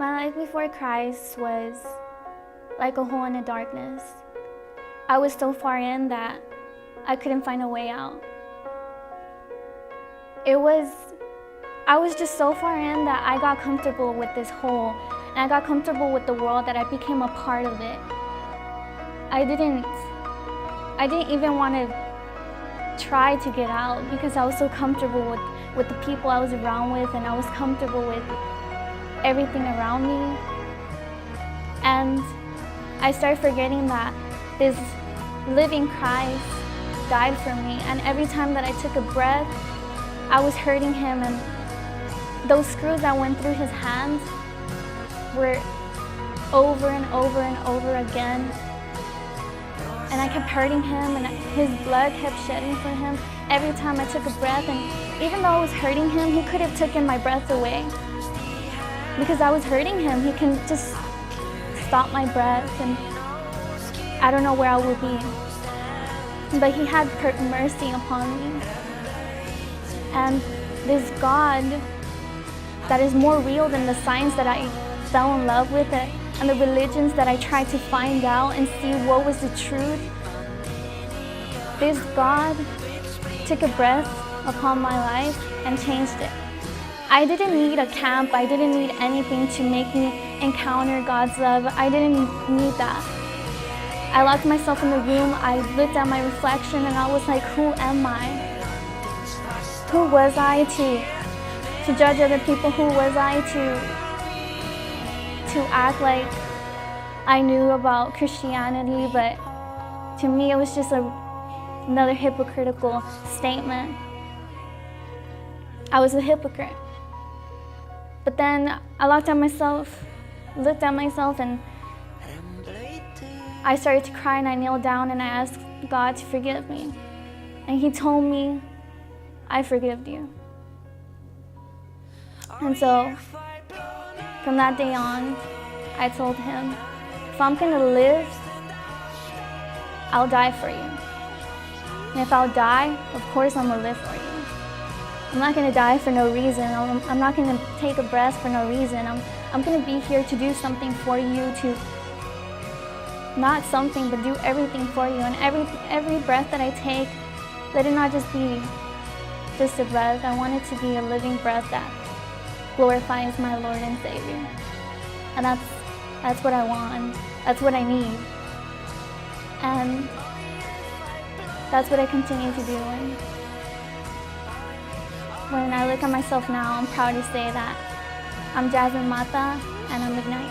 My life before Christ was like a hole in the darkness. I was so far in that I couldn't find a way out. I was just so far in that I got comfortable with this hole, and I got comfortable with the world that I became a part of it. I didn't even want to try to get out because I was so comfortable with the people I was around with, and I was comfortable with everything around me. And I started forgetting that this living Christ died for me, and every time that I took a breath, I was hurting him, and those screws that went through his hands were over and over and over again. And I kept hurting him, and his blood kept shedding for him every time I took a breath. And even though I was hurting him, he could have taken my breath away. Because I was hurting him, he can just stop my breath, and I don't know where I would be. But he had mercy upon me. And this God that is more real than the science that I fell in love with it, and the religions that I tried to find out and see what was the truth. This God took a breath upon my life and changed it. I didn't need a camp, I didn't need anything to make me encounter God's love. I didn't need that. I locked myself in the room, I looked at my reflection, and I was like, who am I? Who was I to judge other people? Who was I to act like I knew about Christianity? But to me, it was just another hypocritical statement. I was a hypocrite. But then I looked at myself, and I started to cry, and I kneeled down and I asked God to forgive me. And he told me, I forgive you. And so from that day on, I told him, if I'm gonna live, I'll die for you. And if I'll die, of course I'm gonna live for you. I'm not gonna die for no reason. I'm not gonna take a breath for no reason. I'm gonna be here to do something for you, to not something, but do everything for you. And every breath that I take, let it not just be just a breath. I want it to be a living breath that glorifies my Lord and Savior. And that's what I want. That's what I need. And that's what I continue to do. And when I look at myself now, I'm proud to say that I'm Jazmin Mata and I'm Ignite.